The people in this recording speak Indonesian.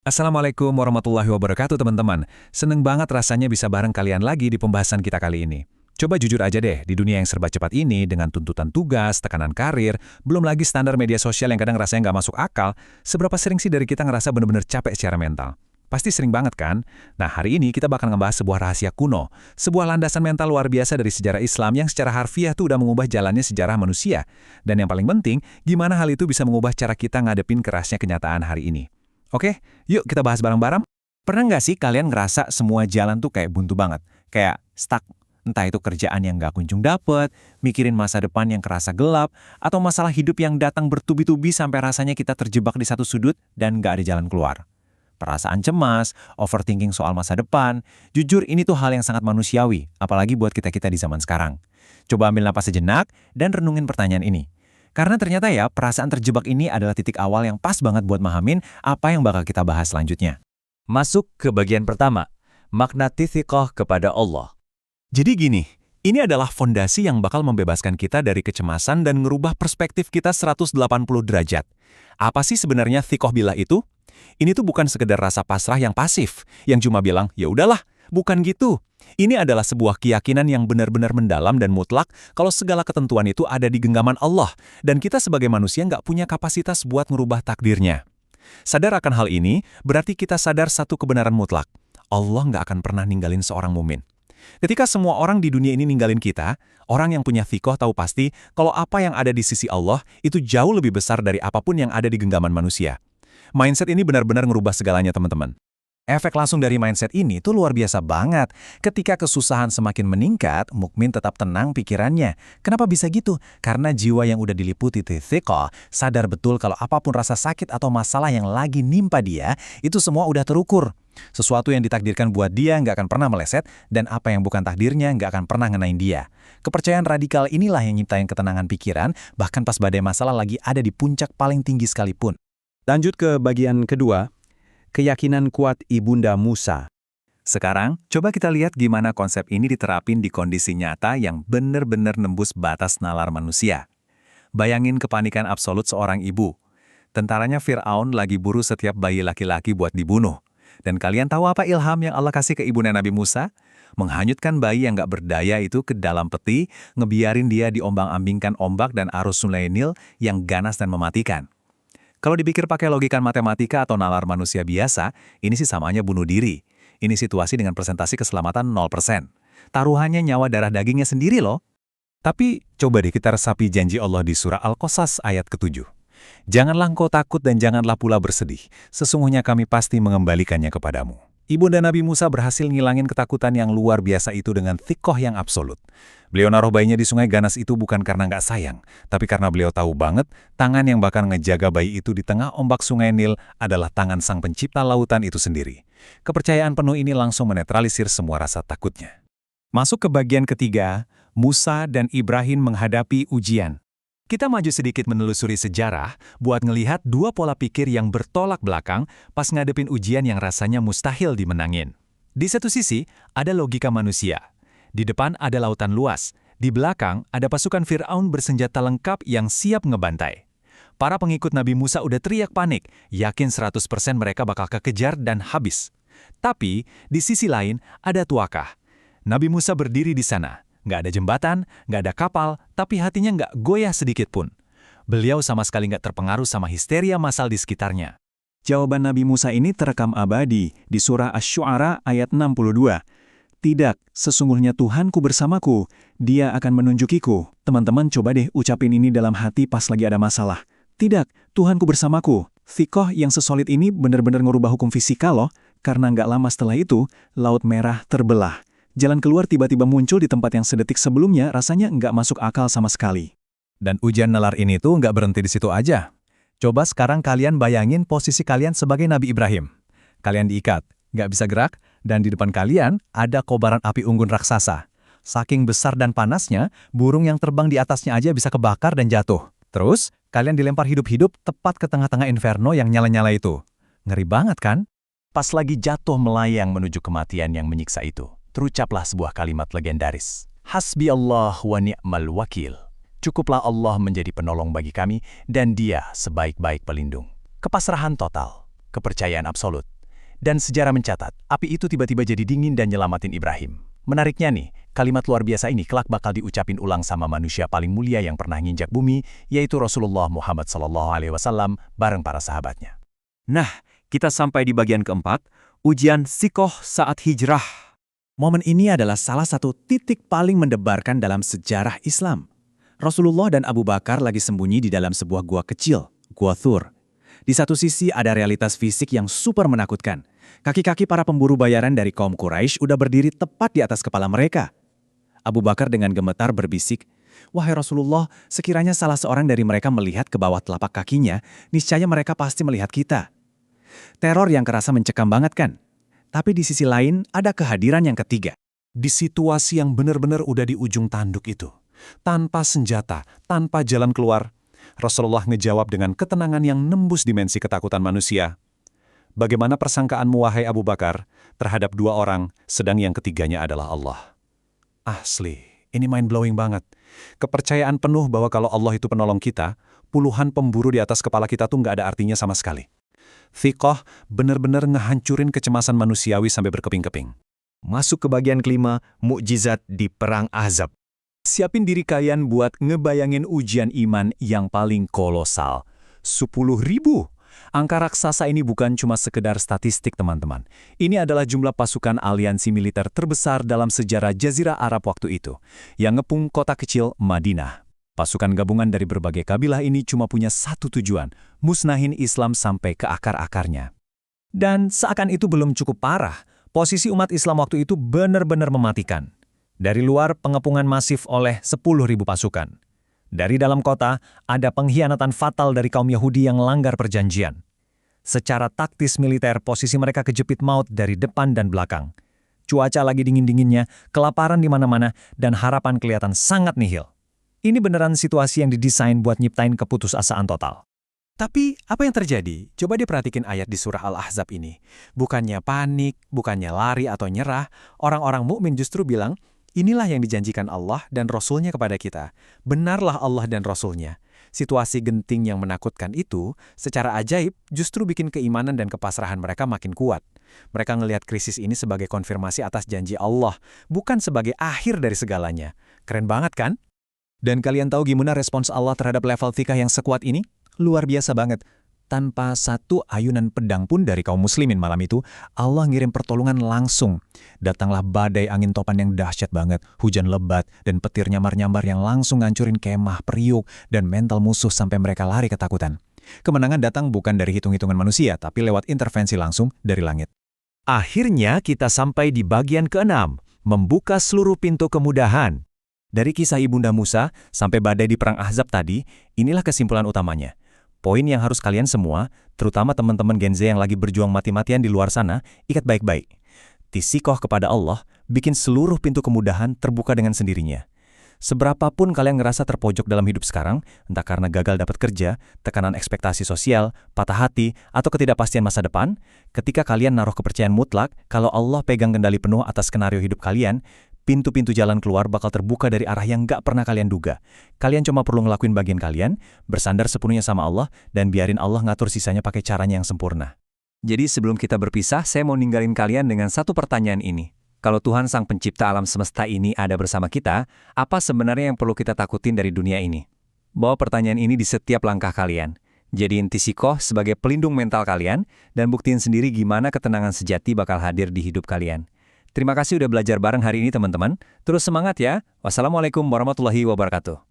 Assalamualaikum warahmatullahi wabarakatuh teman-teman. Seneng banget rasanya bisa bareng kalian lagi di pembahasan kita kali ini. Coba jujur aja deh, di dunia yang serba cepat ini, dengan tuntutan tugas, tekanan karir, belum lagi standar media sosial yang kadang rasanya nggak masuk akal, seberapa sering sih dari kita ngerasa bener-bener capek secara mental? Pasti sering banget kan? Nah, hari ini kita bakal ngebahas sebuah rahasia kuno, sebuah landasan mental luar biasa dari sejarah Islam yang secara harfiah tuh udah mengubah jalannya sejarah manusia. Dan yang paling penting, gimana hal itu bisa mengubah cara kita ngadepin kerasnya kenyataan hari ini. Oke, yuk kita bahas bareng-bareng. Pernah nggak sih kalian ngerasa semua jalan tuh kayak buntu banget? Kayak stuck. Entah itu kerjaan yang nggak kunjung dapet, mikirin masa depan yang kerasa gelap, atau masalah hidup yang datang bertubi-tubi sampai rasanya kita terjebak di satu sudut dan nggak ada jalan keluar. Perasaan cemas, overthinking soal masa depan, jujur ini tuh hal yang sangat manusiawi, apalagi buat kita-kita di zaman sekarang. Coba ambil napas sejenak dan renungin pertanyaan ini. Karena ternyata ya, perasaan terjebak ini adalah titik awal yang pas banget buat mahamin apa yang bakal kita bahas selanjutnya. Masuk ke bagian pertama, makna tithiqah kepada Allah. Jadi gini, ini adalah fondasi yang bakal membebaskan kita dari kecemasan dan ngerubah perspektif kita 180 derajat. Apa sih sebenarnya thiqah billah itu? Ini tuh bukan sekedar rasa pasrah yang pasif, yang cuma bilang, ya udahlah, bukan gitu. Ini adalah sebuah keyakinan yang benar-benar mendalam dan mutlak kalau segala ketentuan itu ada di genggaman Allah, dan kita sebagai manusia nggak punya kapasitas buat merubah takdirnya. Sadar akan hal ini, berarti kita sadar satu kebenaran mutlak. Allah nggak akan pernah ninggalin seorang mumin. Ketika semua orang di dunia ini ninggalin kita, orang yang punya thiqah tahu pasti kalau apa yang ada di sisi Allah itu jauh lebih besar dari apapun yang ada di genggaman manusia. Mindset ini benar-benar ngerubah segalanya, teman-teman. Efek langsung dari mindset ini tuh luar biasa banget. Ketika kesusahan semakin meningkat, mukmin tetap tenang pikirannya. Kenapa bisa gitu? Karena jiwa yang udah diliputi thiqah sadar betul kalau apapun rasa sakit atau masalah yang lagi nimpa dia, itu semua udah terukur. Sesuatu yang ditakdirkan buat dia nggak akan pernah meleset, dan apa yang bukan takdirnya nggak akan pernah ngenain dia. Kepercayaan radikal inilah yang nyiptain ketenangan pikiran, bahkan pas badai masalah lagi ada di puncak paling tinggi sekalipun. Lanjut ke bagian kedua, keyakinan kuat Ibunda Musa. Sekarang, coba kita lihat gimana konsep ini diterapin di kondisi nyata yang benar-benar nembus batas nalar manusia. Bayangin kepanikan absolut seorang ibu. Tentaranya Fir'aun lagi buru setiap bayi laki-laki buat dibunuh. Dan kalian tahu apa ilham yang Allah kasih ke ibunda Nabi Musa? Menghanyutkan bayi yang gak berdaya itu ke dalam peti, ngebiarin dia diombang-ambingkan ombak dan arus Sungai Nil yang ganas dan mematikan. Kalau dipikir pakai logika matematika atau nalar manusia biasa, ini sih samanya bunuh diri. Ini situasi dengan presentasi keselamatan 0%. Taruhannya nyawa darah dagingnya sendiri loh. Tapi coba deh kita resapi janji Allah di surah Al-Qasas ayat ke-7. Janganlah engkau takut dan janganlah pula bersedih. Sesungguhnya kami pasti mengembalikannya kepadamu. Ibunda Nabi Musa berhasil ngilangin ketakutan yang luar biasa itu dengan thiqah yang absolut. Beliau naruh bayinya di sungai ganas itu bukan karena nggak sayang, tapi karena beliau tahu banget tangan yang bakal ngejaga bayi itu di tengah ombak sungai Nil adalah tangan sang pencipta lautan itu sendiri. Kepercayaan penuh ini langsung menetralisir semua rasa takutnya. Masuk ke bagian ketiga, Musa dan Ibrahim menghadapi ujian. Kita maju sedikit menelusuri sejarah buat ngelihat dua pola pikir yang bertolak belakang pas ngadepin ujian yang rasanya mustahil dimenangin. Di satu sisi, ada logika manusia. Di depan ada lautan luas. Di belakang ada pasukan Fir'aun bersenjata lengkap yang siap ngebantai. Para pengikut Nabi Musa udah teriak panik, yakin 100% mereka bakal kekejar dan habis. Tapi, di sisi lain ada tuakah. Nabi Musa berdiri di sana. Nggak ada jembatan, nggak ada kapal, tapi hatinya nggak goyah sedikit pun. Beliau sama sekali nggak terpengaruh sama histeria massal di sekitarnya. Jawaban Nabi Musa ini terekam abadi di surah Asy-Syu'ara ayat 62. Tidak, sesungguhnya Tuhanku bersamaku, Dia akan menunjukiku. Teman-teman coba deh ucapin ini dalam hati pas lagi ada masalah. Tidak, Tuhanku bersamaku. Thiqah yang sesolid ini benar-benar ngerubah hukum fisika loh, karena nggak lama setelah itu, Laut Merah terbelah. Jalan keluar tiba-tiba muncul di tempat yang sedetik sebelumnya rasanya nggak masuk akal sama sekali. Dan ujian nalar ini tuh nggak berhenti di situ aja. Coba sekarang kalian bayangin posisi kalian sebagai Nabi Ibrahim. Kalian diikat, nggak bisa gerak, dan di depan kalian ada kobaran api unggun raksasa. Saking besar dan panasnya, burung yang terbang di atasnya aja bisa kebakar dan jatuh. Terus, kalian dilempar hidup-hidup tepat ke tengah-tengah inferno yang nyala-nyala itu. Ngeri banget kan? Pas lagi jatuh melayang menuju kematian yang menyiksa itu, terucaplah sebuah kalimat legendaris. Hasbi Allah wa ni'mal wakil. Cukuplah Allah menjadi penolong bagi kami dan Dia sebaik-baik pelindung. Kepasrahan total. kepercayaan absolut. Dan sejarah mencatat, api itu tiba-tiba jadi dingin dan nyelamatin Ibrahim. Menariknya nih, kalimat luar biasa ini kelak bakal diucapin ulang sama manusia paling mulia yang pernah nginjak bumi, yaitu Rasulullah Muhammad SAW bareng para sahabatnya. Nah, kita sampai di bagian keempat, ujian sikoh saat hijrah. Momen ini adalah salah satu titik paling mendebarkan dalam sejarah Islam. Rasulullah dan Abu Bakar lagi sembunyi di dalam sebuah gua kecil, Gua Thur. Di satu sisi ada realitas fisik yang super menakutkan. Kaki-kaki para pemburu bayaran dari kaum Quraisy udah berdiri tepat di atas kepala mereka. Abu Bakar dengan gemetar berbisik, "Wahai Rasulullah, sekiranya salah seorang dari mereka melihat ke bawah telapak kakinya, niscaya mereka pasti melihat kita." Teror yang kerasa mencekam banget kan? Tapi di sisi lain ada kehadiran yang ketiga. Di situasi yang benar-benar udah di ujung tanduk itu, tanpa senjata, tanpa jalan keluar, Rasulullah ngejawab dengan ketenangan yang nembus dimensi ketakutan manusia. Bagaimana persangkaanmu, wahai Abu Bakar, terhadap dua orang, sedang yang ketiganya adalah Allah? Asli, ini mind-blowing banget. Kepercayaan penuh bahwa kalau Allah itu penolong kita, puluhan pemburu di atas kepala kita tuh nggak ada artinya sama sekali. Thiqah benar-benar ngehancurin kecemasan manusiawi sampai berkeping-keping. Masuk ke bagian kelima, mukjizat di Perang Ahzab. Siapin diri kalian buat ngebayangin ujian iman yang paling kolosal. 10.000. Angka raksasa ini bukan cuma sekedar statistik, teman-teman. Ini adalah jumlah pasukan aliansi militer terbesar dalam sejarah Jazirah Arab waktu itu, yang ngepung kota kecil Madinah. Pasukan gabungan dari berbagai kabilah ini cuma punya satu tujuan, musnahin Islam sampai ke akar-akarnya. Dan seakan itu belum cukup parah, posisi umat Islam waktu itu benar-benar mematikan. Dari luar, pengepungan masif oleh 10.000 pasukan. Dari dalam kota, ada pengkhianatan fatal dari kaum Yahudi yang langgar perjanjian. Secara taktis militer, posisi mereka kejepit maut dari depan dan belakang. Cuaca lagi dingin-dinginnya, kelaparan di mana-mana, dan harapan kelihatan sangat nihil. Ini beneran situasi yang didesain buat nyiptain keputusasaan total. Tapi, apa yang terjadi? Coba diperhatikan ayat di surah Al-Ahzab ini. Bukannya panik, bukannya lari atau nyerah, orang-orang mukmin justru bilang, inilah yang dijanjikan Allah dan Rasul-Nya kepada kita. Benarlah Allah dan Rasul-Nya. Situasi genting yang menakutkan itu, secara ajaib, justru bikin keimanan dan kepasrahan mereka makin kuat. Mereka ngelihat krisis ini sebagai konfirmasi atas janji Allah, bukan sebagai akhir dari segalanya. Keren banget kan? Dan kalian tahu gimana respons Allah terhadap level thiqah yang sekuat ini? Luar biasa banget. Tanpa satu ayunan pedang pun dari kaum muslimin malam itu, Allah ngirim pertolongan langsung. Datanglah badai angin topan yang dahsyat banget, hujan lebat, dan petir nyamar-nyambar yang langsung ngancurin kemah, periuk, dan mental musuh sampai mereka lari ketakutan. Kemenangan datang bukan dari hitung-hitungan manusia, tapi lewat intervensi langsung dari langit. Akhirnya kita sampai di bagian keenam, membuka seluruh pintu kemudahan. Dari kisah Ibunda Musa sampai badai di Perang Ahzab tadi, inilah kesimpulan utamanya. Poin yang harus kalian semua, terutama teman-teman Gen Z yang lagi berjuang mati-matian di luar sana, ikat baik-baik. Tisikoh kepada Allah, bikin seluruh pintu kemudahan terbuka dengan sendirinya. Seberapapun kalian ngerasa terpojok dalam hidup sekarang, entah karena gagal dapat kerja, tekanan ekspektasi sosial, patah hati, atau ketidakpastian masa depan, ketika kalian naruh kepercayaan mutlak, kalau Allah pegang kendali penuh atas skenario hidup kalian, pintu-pintu jalan keluar bakal terbuka dari arah yang gak pernah kalian duga. Kalian cuma perlu ngelakuin bagian kalian, bersandar sepenuhnya sama Allah, dan biarin Allah ngatur sisanya pakai caranya yang sempurna. Jadi sebelum kita berpisah, saya mau ninggalin kalian dengan satu pertanyaan ini. Kalau Tuhan Sang Pencipta alam semesta ini ada bersama kita, apa sebenarnya yang perlu kita takutin dari dunia ini? Bawa pertanyaan ini di setiap langkah kalian. Jadiin tisikoh sebagai pelindung mental kalian, dan buktiin sendiri gimana ketenangan sejati bakal hadir di hidup kalian. Terima kasih udah belajar bareng hari ini teman-teman. Terus semangat ya. Wassalamualaikum warahmatullahi wabarakatuh.